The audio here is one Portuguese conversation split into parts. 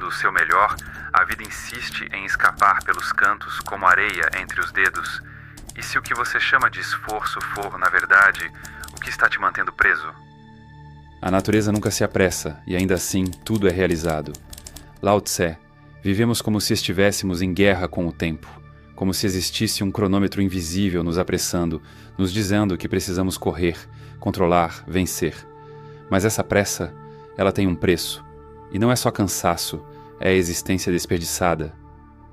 dando o seu melhor, a vida insiste em escapar pelos cantos como areia entre os dedos. E se o que você chama de esforço for, na verdade, o que está te mantendo preso? A natureza nunca se apressa, e ainda assim tudo é realizado. Lao Tse, vivemos como se estivéssemos em guerra com o tempo, como se existisse um cronômetro invisível nos apressando, nos dizendo que precisamos correr, controlar, vencer. Mas essa pressa, ela tem um preço, e não é só cansaço, é a existência desperdiçada.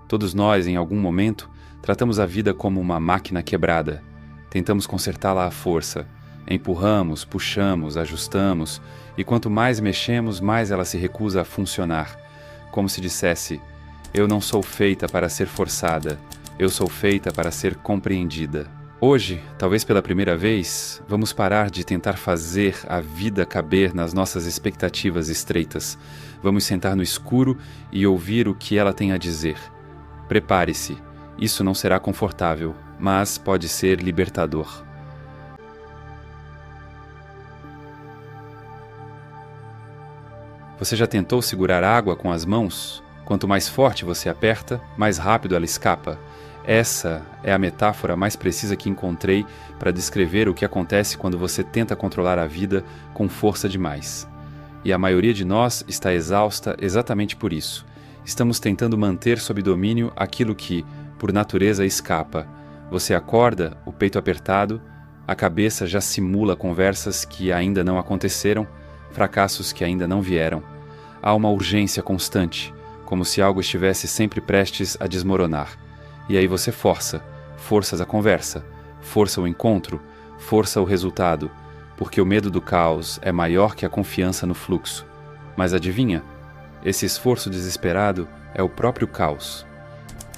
Todos nós, em algum momento, tratamos a vida como uma máquina quebrada. Tentamos consertá-la à força. Empurramos, puxamos, ajustamos, e quanto mais mexemos, mais ela se recusa a funcionar. Como se dissesse, eu não sou feita para ser forçada, eu sou feita para ser compreendida. Hoje, talvez pela primeira vez, vamos parar de tentar fazer a vida caber nas nossas expectativas estreitas. Vamos sentar no escuro e ouvir o que ela tem a dizer. Prepare-se, isso não será confortável, mas pode ser libertador. Você já tentou segurar água com as mãos? Quanto mais forte você aperta, mais rápido ela escapa. Essa é a metáfora mais precisa que encontrei para descrever o que acontece quando você tenta controlar a vida com força demais. E a maioria de nós está exausta exatamente por isso. Estamos tentando manter sob domínio aquilo que, por natureza, escapa. Você acorda, o peito apertado, a cabeça já simula conversas que ainda não aconteceram, fracassos que ainda não vieram. Há uma urgência constante, como se algo estivesse sempre prestes a desmoronar. E aí você forças a conversa, força o encontro, força o resultado, porque o medo do caos é maior que a confiança no fluxo. Mas adivinha? Esse esforço desesperado é o próprio caos.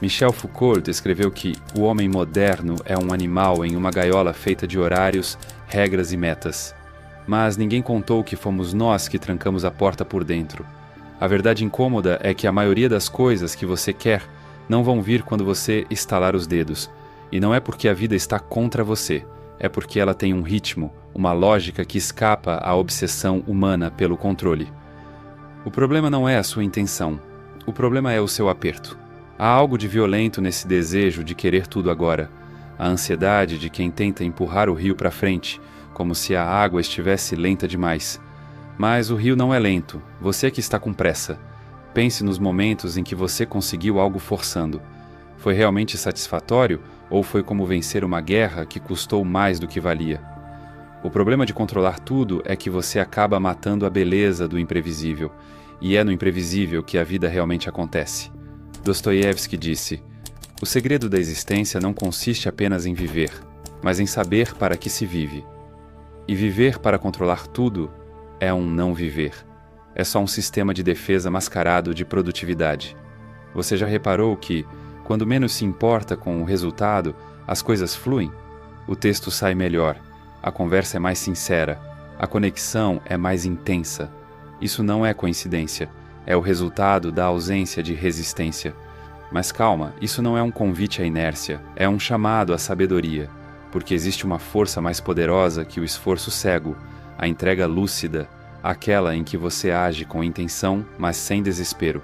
Michel Foucault descreveu que o homem moderno é um animal em uma gaiola feita de horários, regras e metas. Mas ninguém contou que fomos nós que trancamos a porta por dentro. A verdade incômoda é que a maioria das coisas que você quer não vão vir quando você estalar os dedos. E não é porque a vida está contra você, é porque ela tem um ritmo, uma lógica que escapa à obsessão humana pelo controle. O problema não é a sua intenção, o problema é o seu aperto. Há algo de violento nesse desejo de querer tudo agora, a ansiedade de quem tenta empurrar o rio para frente, como se a água estivesse lenta demais. Mas o rio não é lento, você é que está com pressa. Pense nos momentos em que você conseguiu algo forçando. Foi realmente satisfatório ou foi como vencer uma guerra que custou mais do que valia? O problema de controlar tudo é que você acaba matando a beleza do imprevisível, e é no imprevisível que a vida realmente acontece. Dostoiévski disse: o segredo da existência não consiste apenas em viver, mas em saber para que se vive. E viver para controlar tudo é um não viver. É só um sistema de defesa mascarado de produtividade. Você já reparou que, quando menos se importa com o resultado, as coisas fluem? O texto sai melhor, a conversa é mais sincera, a conexão é mais intensa. Isso não é coincidência, é o resultado da ausência de resistência. Mas calma, isso não é um convite à inércia, é um chamado à sabedoria, porque existe uma força mais poderosa que o esforço cego, a entrega lúcida, aquela em que você age com intenção, mas sem desespero,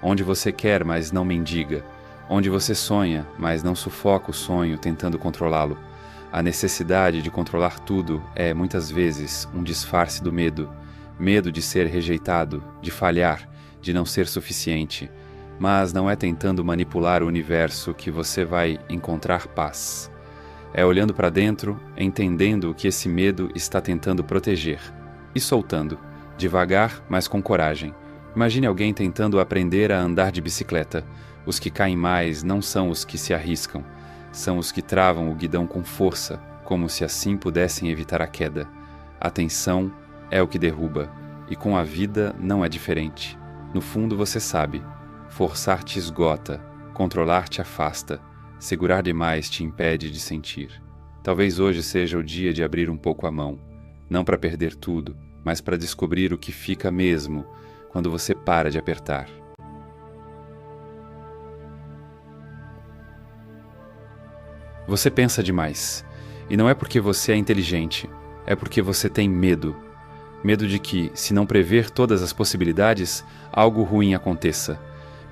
onde você quer, mas não mendiga, onde você sonha, mas não sufoca o sonho tentando controlá-lo. A necessidade de controlar tudo é, muitas vezes, um disfarce do medo, medo de ser rejeitado, de falhar, de não ser suficiente, mas não é tentando manipular o universo que você vai encontrar paz. É olhando para dentro, entendendo o que esse medo está tentando proteger. E soltando, devagar, mas com coragem. Imagine alguém tentando aprender a andar de bicicleta. Os que caem mais não são os que se arriscam, são os que travam o guidão com força, como se assim pudessem evitar a queda. A tensão é o que derruba, e com a vida não é diferente. No fundo você sabe, forçar te esgota, controlar te afasta, segurar demais te impede de sentir. Talvez hoje seja o dia de abrir um pouco a mão, não para perder tudo, mas para descobrir o que fica mesmo quando você para de apertar. Você pensa demais, e não é porque você é inteligente, é porque você tem medo. Medo de que, se não prever todas as possibilidades, algo ruim aconteça.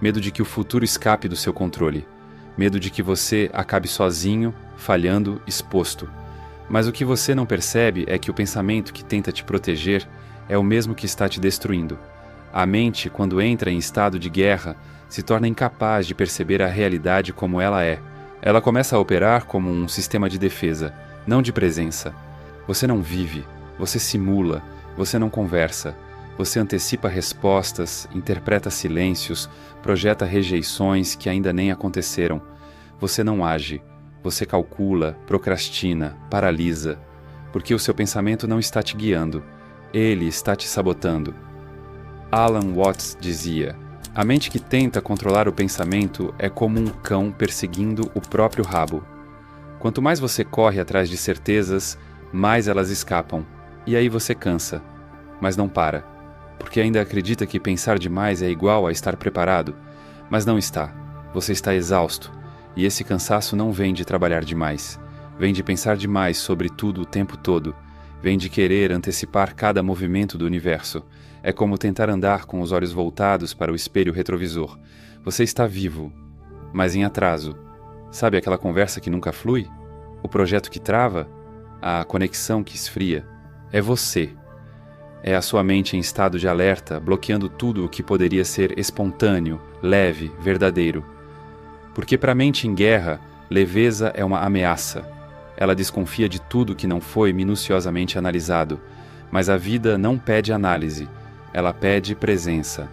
Medo de que o futuro escape do seu controle. Medo de que você acabe sozinho, falhando, exposto. Mas o que você não percebe é que o pensamento que tenta te proteger é o mesmo que está te destruindo. A mente, quando entra em estado de guerra, se torna incapaz de perceber a realidade como ela é. Ela começa a operar como um sistema de defesa, não de presença. Você não vive, você simula, você não conversa. Você antecipa respostas, interpreta silêncios, projeta rejeições que ainda nem aconteceram. Você não age, você calcula, procrastina, paralisa, porque o seu pensamento não está te guiando, ele está te sabotando. Alan Watts dizia: a mente que tenta controlar o pensamento é como um cão perseguindo o próprio rabo. Quanto mais você corre atrás de certezas, mais elas escapam, e aí você cansa, mas não para. Porque ainda acredita que pensar demais é igual a estar preparado, mas não está. Você está exausto, e esse cansaço não vem de trabalhar demais. Vem de pensar demais sobre tudo o tempo todo. Vem de querer antecipar cada movimento do universo. É como tentar andar com os olhos voltados para o espelho retrovisor. Você está vivo, mas em atraso. Sabe aquela conversa que nunca flui? O projeto que trava? A conexão que esfria? É você. É a sua mente em estado de alerta, bloqueando tudo o que poderia ser espontâneo, leve, verdadeiro. Porque para a mente em guerra, leveza é uma ameaça. Ela desconfia de tudo que não foi minuciosamente analisado. Mas a vida não pede análise, ela pede presença.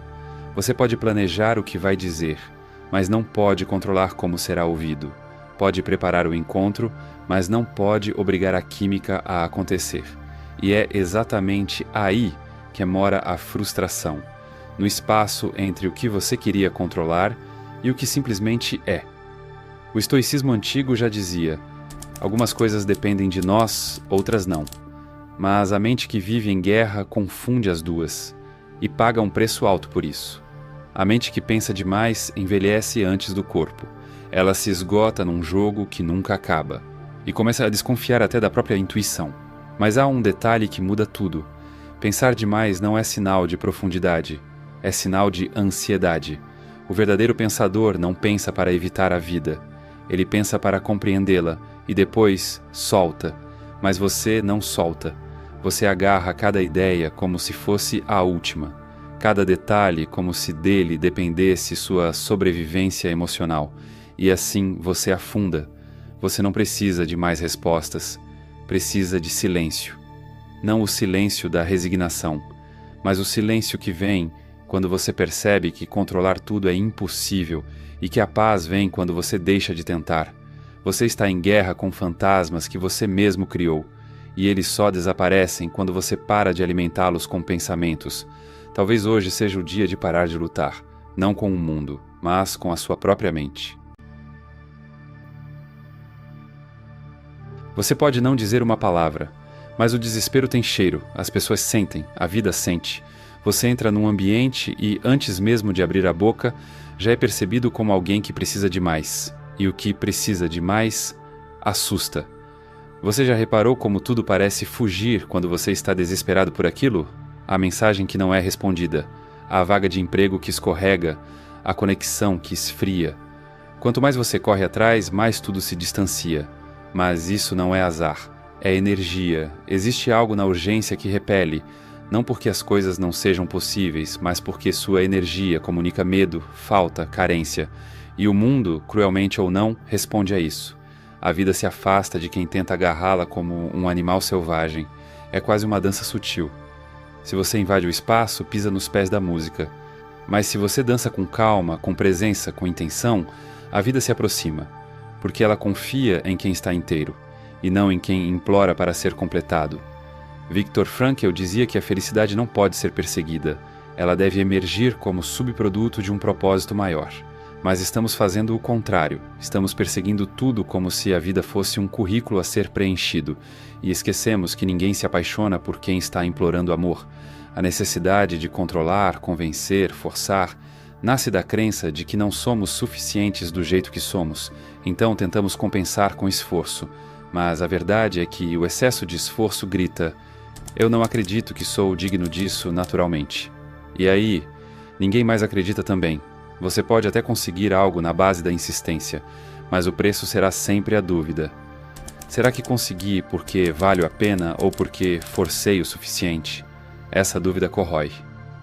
Você pode planejar o que vai dizer, mas não pode controlar como será ouvido. Pode preparar o encontro, mas não pode obrigar a química a acontecer. E é exatamente aí que mora a frustração, no espaço entre o que você queria controlar e o que simplesmente é. O estoicismo antigo já dizia: algumas coisas dependem de nós, outras não. Mas a mente que vive em guerra confunde as duas e paga um preço alto por isso. A mente que pensa demais envelhece antes do corpo. Ela se esgota num jogo que nunca acaba e começa a desconfiar até da própria intuição. Mas há um detalhe que muda tudo. Pensar demais não é sinal de profundidade, é sinal de ansiedade. O verdadeiro pensador não pensa para evitar a vida. Ele pensa para compreendê-la e depois solta. Mas você não solta. Você agarra cada ideia como se fosse a última. Cada detalhe como se dele dependesse sua sobrevivência emocional. E assim você afunda. Você não precisa de mais respostas. Precisa de silêncio. Não o silêncio da resignação, mas o silêncio que vem quando você percebe que controlar tudo é impossível e que a paz vem quando você deixa de tentar. Você está em guerra com fantasmas que você mesmo criou, e eles só desaparecem quando você para de alimentá-los com pensamentos. Talvez hoje seja o dia de parar de lutar, não com o mundo, mas com a sua própria mente. Você pode não dizer uma palavra, mas o desespero tem cheiro, as pessoas sentem, a vida sente. Você entra num ambiente e, antes mesmo de abrir a boca, já é percebido como alguém que precisa de mais. E o que precisa de mais assusta. Você já reparou como tudo parece fugir quando você está desesperado por aquilo? A mensagem que não é respondida, a vaga de emprego que escorrega, a conexão que esfria. Quanto mais você corre atrás, mais tudo se distancia. Mas isso não é azar, é energia. Existe algo na urgência que repele, não porque as coisas não sejam possíveis, mas porque sua energia comunica medo, falta, carência. E o mundo, cruelmente ou não, responde a isso. A vida se afasta de quem tenta agarrá-la como um animal selvagem. É quase uma dança sutil. Se você invade o espaço, pisa nos pés da música. Mas se você dança com calma, com presença, com intenção, a vida se aproxima. Porque ela confia em quem está inteiro, e não em quem implora para ser completado. Viktor Frankl dizia que a felicidade não pode ser perseguida, ela deve emergir como subproduto de um propósito maior. Mas estamos fazendo o contrário, estamos perseguindo tudo como se a vida fosse um currículo a ser preenchido, e esquecemos que ninguém se apaixona por quem está implorando amor. A necessidade de controlar, convencer, forçar, nasce da crença de que não somos suficientes do jeito que somos, então tentamos compensar com esforço. Mas a verdade é que o excesso de esforço grita: Eu não acredito que sou digno disso naturalmente. E aí, ninguém mais acredita também. Você pode até conseguir algo na base da insistência, mas o preço será sempre a dúvida. Será que consegui porque vale a pena ou porque forcei o suficiente? Essa dúvida corrói,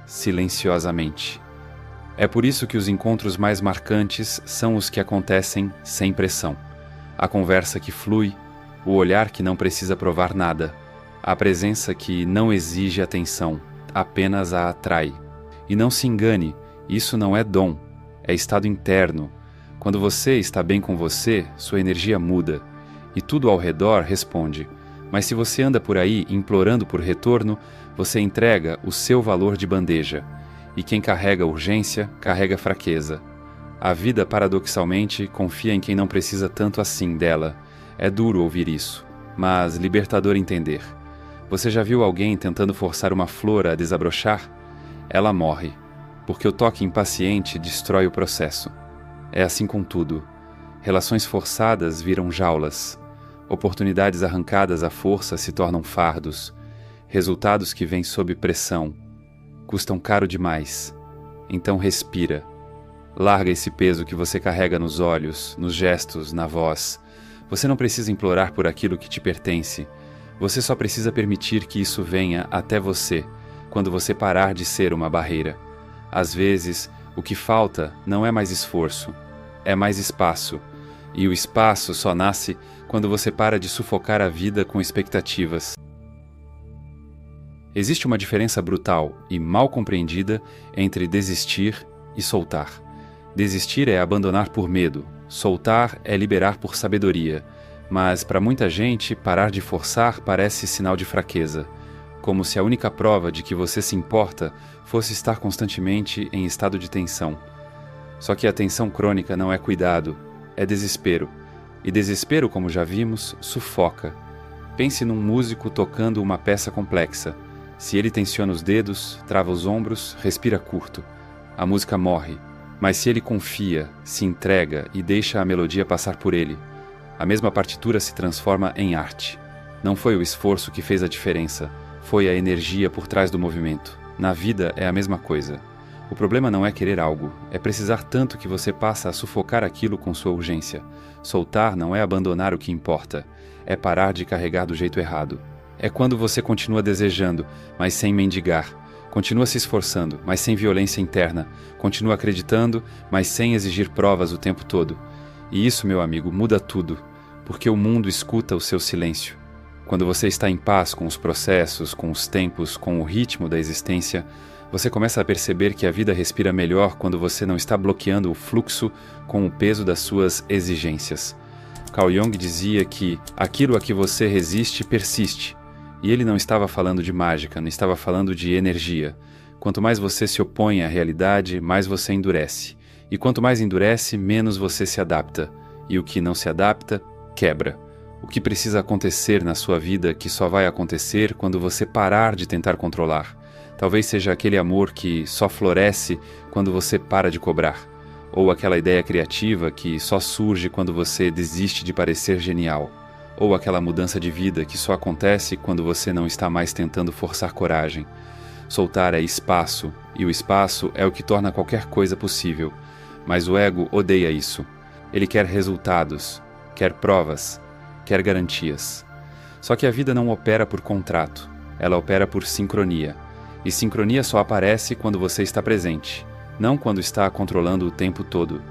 silenciosamente. É por isso que os encontros mais marcantes são os que acontecem sem pressão. A conversa que flui, o olhar que não precisa provar nada, a presença que não exige atenção, apenas a atrai. E não se engane, isso não é dom, é estado interno. Quando você está bem com você, sua energia muda, e tudo ao redor responde. Mas se você anda por aí implorando por retorno, você entrega o seu valor de bandeja. E quem carrega urgência, carrega fraqueza. A vida, paradoxalmente, confia em quem não precisa tanto assim dela. É duro ouvir isso, mas libertador entender. Você já viu alguém tentando forçar uma flor a desabrochar? Ela morre, porque o toque impaciente destrói o processo. É assim com tudo. Relações forçadas viram jaulas. Oportunidades arrancadas à força se tornam fardos. Resultados que vêm sob pressão. Custam caro demais. Então respira. Larga esse peso que você carrega nos olhos, nos gestos, na voz. Você não precisa implorar por aquilo que te pertence. Você só precisa permitir que isso venha até você, quando você parar de ser uma barreira. Às vezes, o que falta não é mais esforço, é mais espaço. E o espaço só nasce quando você para de sufocar a vida com expectativas. Existe uma diferença brutal e mal compreendida entre desistir e soltar. Desistir é abandonar por medo, soltar é liberar por sabedoria. Mas, para muita gente, parar de forçar parece sinal de fraqueza, como se a única prova de que você se importa fosse estar constantemente em estado de tensão. Só que a tensão crônica não é cuidado, é desespero. E desespero, como já vimos, sufoca. Pense num músico tocando uma peça complexa. Se ele tensiona os dedos, trava os ombros, respira curto. A música morre. Mas se ele confia, se entrega e deixa a melodia passar por ele, a mesma partitura se transforma em arte. Não foi o esforço que fez a diferença, foi a energia por trás do movimento. Na vida é a mesma coisa. O problema não é querer algo, é precisar tanto que você passa a sufocar aquilo com sua urgência. Soltar não é abandonar o que importa, é parar de carregar do jeito errado. É quando você continua desejando, mas sem mendigar. Continua se esforçando, mas sem violência interna. Continua acreditando, mas sem exigir provas o tempo todo. E isso, meu amigo, muda tudo, porque o mundo escuta o seu silêncio. Quando você está em paz com os processos, com os tempos, com o ritmo da existência, você começa a perceber que a vida respira melhor quando você não está bloqueando o fluxo com o peso das suas exigências. Carl Jung dizia que aquilo a que você resiste persiste. E ele não estava falando de mágica, não estava falando de energia. Quanto mais você se opõe à realidade, mais você endurece. E quanto mais endurece, menos você se adapta. E o que não se adapta, quebra. O que precisa acontecer na sua vida que só vai acontecer quando você parar de tentar controlar. Talvez seja aquele amor que só floresce quando você para de cobrar. Ou aquela ideia criativa que só surge quando você desiste de parecer genial. Ou aquela mudança de vida que só acontece quando você não está mais tentando forçar coragem. Soltar é espaço, e o espaço é o que torna qualquer coisa possível. Mas o ego odeia isso. Ele quer resultados, quer provas, quer garantias. Só que a vida não opera por contrato, ela opera por sincronia. E sincronia só aparece quando você está presente, não quando está controlando o tempo todo.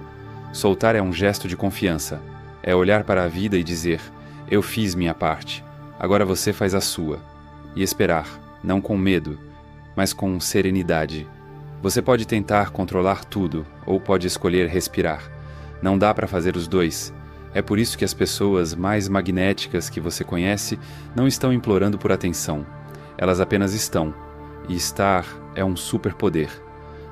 Soltar é um gesto de confiança. É olhar para a vida e dizer: eu fiz minha parte, agora você faz a sua. E esperar, não com medo, mas com serenidade. Você pode tentar controlar tudo, ou pode escolher respirar. Não dá para fazer os dois. É por isso que as pessoas mais magnéticas que você conhece não estão implorando por atenção. Elas apenas estão. E estar é um superpoder.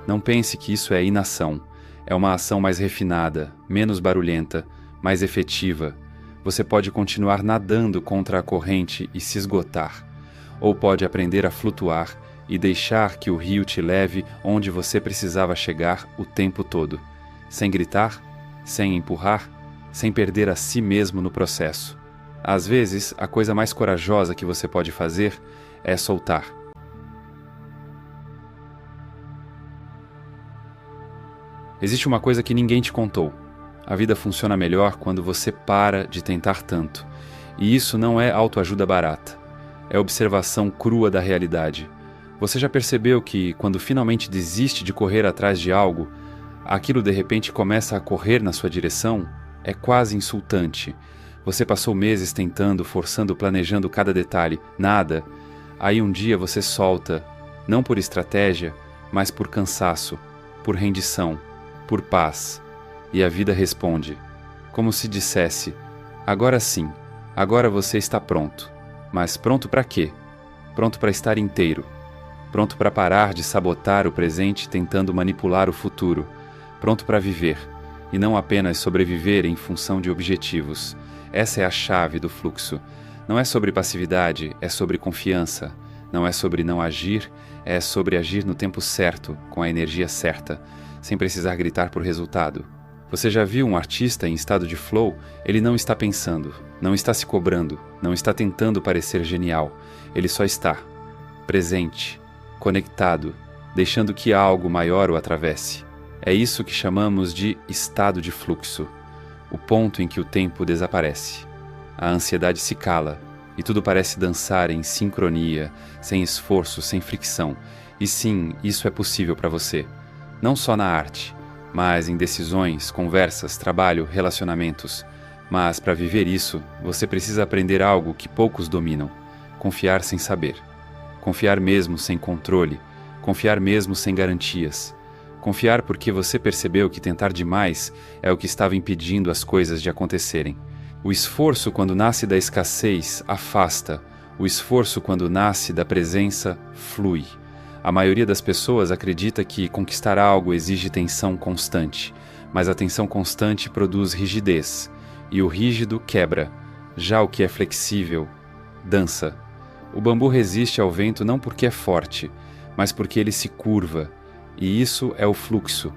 Não pense que isso é inação. É uma ação mais refinada, menos barulhenta, mais efetiva. Você pode continuar nadando contra a corrente e se esgotar. Ou pode aprender a flutuar e deixar que o rio te leve onde você precisava chegar o tempo todo. Sem gritar, sem empurrar, sem perder a si mesmo no processo. Às vezes, a coisa mais corajosa que você pode fazer é soltar. Existe uma coisa que ninguém te contou. A vida funciona melhor quando você para de tentar tanto. E isso não é autoajuda barata. É observação crua da realidade. Você já percebeu que, quando finalmente desiste de correr atrás de algo, aquilo de repente começa a correr na sua direção? É quase insultante. Você passou meses tentando, forçando, planejando cada detalhe. Nada. Aí um dia você solta, não por estratégia, mas por cansaço, por rendição, por paz. E a vida responde, como se dissesse: agora sim, agora você está pronto. Mas pronto para quê? Pronto para estar inteiro. Pronto para parar de sabotar o presente tentando manipular o futuro. Pronto para viver, e não apenas sobreviver em função de objetivos. Essa é a chave do fluxo. Não é sobre passividade, é sobre confiança. Não é sobre não agir, é sobre agir no tempo certo, com a energia certa, sem precisar gritar por resultado. Você já viu um artista em estado de flow? Ele não está pensando, não está se cobrando, não está tentando parecer genial. Ele só está presente, conectado, deixando que algo maior o atravesse. É isso que chamamos de estado de fluxo, o ponto em que o tempo desaparece. A ansiedade se cala e tudo parece dançar em sincronia, sem esforço, sem fricção. E sim, isso é possível para você, não só na arte, mas em decisões, conversas, trabalho, relacionamentos. Mas para viver isso, você precisa aprender algo que poucos dominam: confiar sem saber. Confiar mesmo sem controle. Confiar mesmo sem garantias. Confiar porque você percebeu que tentar demais é o que estava impedindo as coisas de acontecerem. O esforço, quando nasce da escassez, afasta. O esforço, quando nasce da presença, flui. A maioria das pessoas acredita que conquistar algo exige tensão constante, mas a tensão constante produz rigidez, e o rígido quebra. Já o que é flexível, dança. O bambu resiste ao vento não porque é forte, mas porque ele se curva, e isso é o fluxo,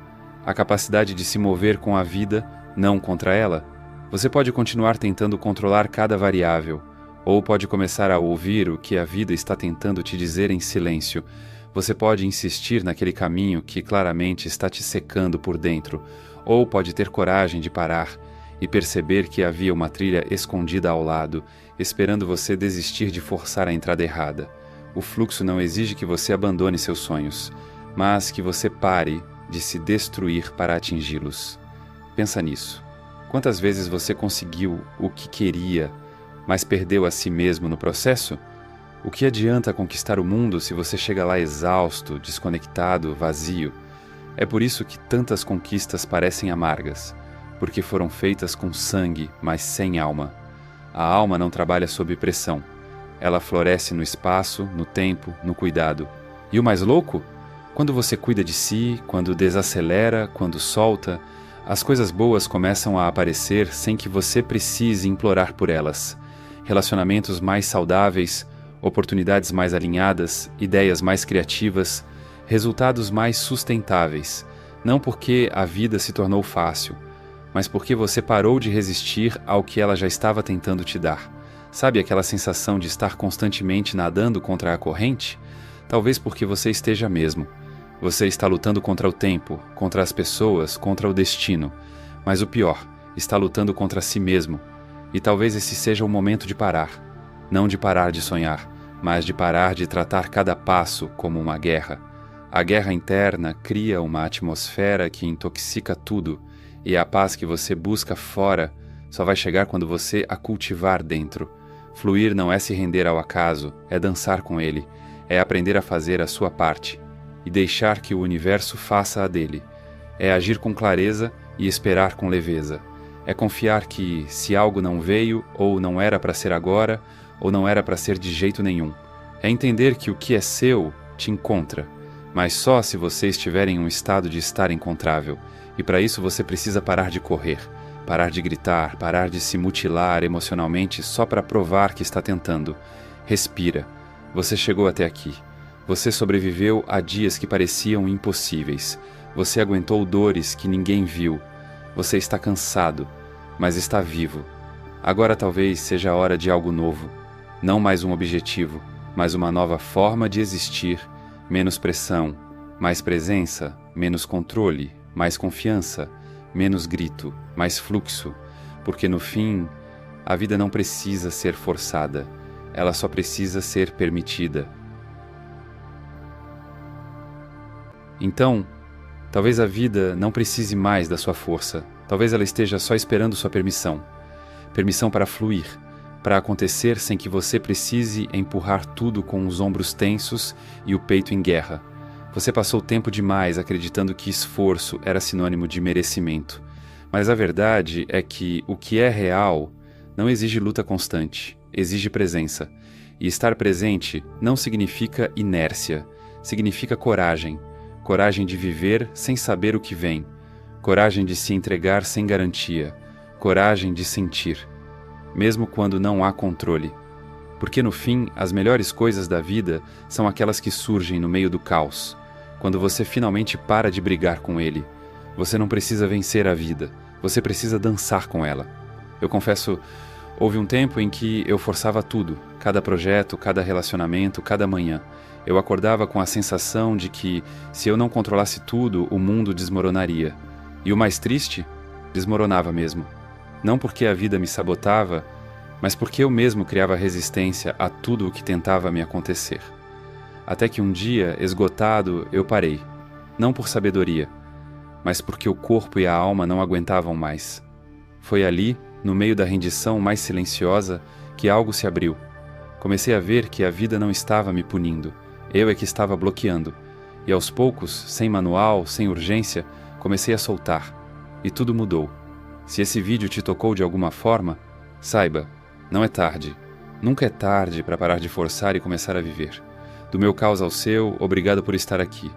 a capacidade de se mover com a vida, não contra ela. Você pode continuar tentando controlar cada variável, ou pode começar a ouvir o que a vida está tentando te dizer em silêncio. Você pode insistir naquele caminho que claramente está te secando por dentro, ou pode ter coragem de parar e perceber que havia uma trilha escondida ao lado, esperando você desistir de forçar a entrada errada. O fluxo não exige que você abandone seus sonhos, mas que você pare de se destruir para atingi-los. Pensa nisso. Quantas vezes você conseguiu o que queria, mas perdeu a si mesmo no processo? O que adianta conquistar o mundo se você chega lá exausto, desconectado, vazio? É por isso que tantas conquistas parecem amargas, porque foram feitas com sangue, mas sem alma. A alma não trabalha sob pressão. Ela floresce no espaço, no tempo, no cuidado. E o mais louco? Quando você cuida de si, quando desacelera, quando solta, as coisas boas começam a aparecer sem que você precise implorar por elas. Relacionamentos mais saudáveis, oportunidades mais alinhadas, ideias mais criativas, resultados mais sustentáveis, não porque a vida se tornou fácil, mas porque você parou de resistir ao que ela já estava tentando te dar. Sabe aquela sensação de estar constantemente nadando contra a corrente? Talvez porque você esteja mesmo. Você está lutando contra o tempo, contra as pessoas, contra o destino. Mas o pior, está lutando contra si mesmo. E talvez esse seja o momento de parar. Não de parar de sonhar, mas de parar de tratar cada passo como uma guerra. A guerra interna cria uma atmosfera que intoxica tudo, e a paz que você busca fora só vai chegar quando você a cultivar dentro. Fluir não é se render ao acaso, é dançar com ele, é aprender a fazer a sua parte e deixar que o universo faça a dele. É agir com clareza e esperar com leveza. É confiar que, se algo não veio, ou não era para ser agora, ou não era para ser de jeito nenhum. É entender que o que é seu te encontra, mas só se você estiver em um estado de estar encontrável. E para isso você precisa parar de correr, parar de gritar, parar de se mutilar emocionalmente só para provar que está tentando. Respira. Você chegou até aqui. Você sobreviveu a dias que pareciam impossíveis. Você aguentou dores que ninguém viu. Você está cansado, mas está vivo. Agora talvez seja a hora de algo novo. Não mais um objetivo, mas uma nova forma de existir, menos pressão, mais presença, menos controle, mais confiança, menos grito, mais fluxo, porque no fim, a vida não precisa ser forçada, ela só precisa ser permitida. Então, talvez a vida não precise mais da sua força, talvez ela esteja só esperando sua permissão. Permissão para fluir, para acontecer sem que você precise empurrar tudo com os ombros tensos e o peito em guerra. Você passou tempo demais acreditando que esforço era sinônimo de merecimento. Mas a verdade é que o que é real não exige luta constante, exige presença. E estar presente não significa inércia, significa coragem. Coragem de viver sem saber o que vem. Coragem de se entregar sem garantia. Coragem de sentir, mesmo quando não há controle. Porque no fim, as melhores coisas da vida são aquelas que surgem no meio do caos. Quando você finalmente para de brigar com ele. Você não precisa vencer a vida, você precisa dançar com ela. Eu confesso, houve um tempo em que eu forçava tudo, cada projeto, cada relacionamento, cada manhã. Eu acordava com a sensação de que, se eu não controlasse tudo, o mundo desmoronaria. E o mais triste, desmoronava mesmo. Não porque a vida me sabotava, mas porque eu mesmo criava resistência a tudo o que tentava me acontecer. Até que um dia, esgotado, eu parei. Não por sabedoria, mas porque o corpo e a alma não aguentavam mais. Foi ali, no meio da rendição mais silenciosa, que algo se abriu. Comecei a ver que a vida não estava me punindo, eu é que estava bloqueando. E aos poucos, sem manual, sem urgência, comecei a soltar. E tudo mudou. Se esse vídeo te tocou de alguma forma, saiba, não é tarde. Nunca é tarde para parar de forçar e começar a viver. Do meu caos ao seu, obrigado por estar aqui.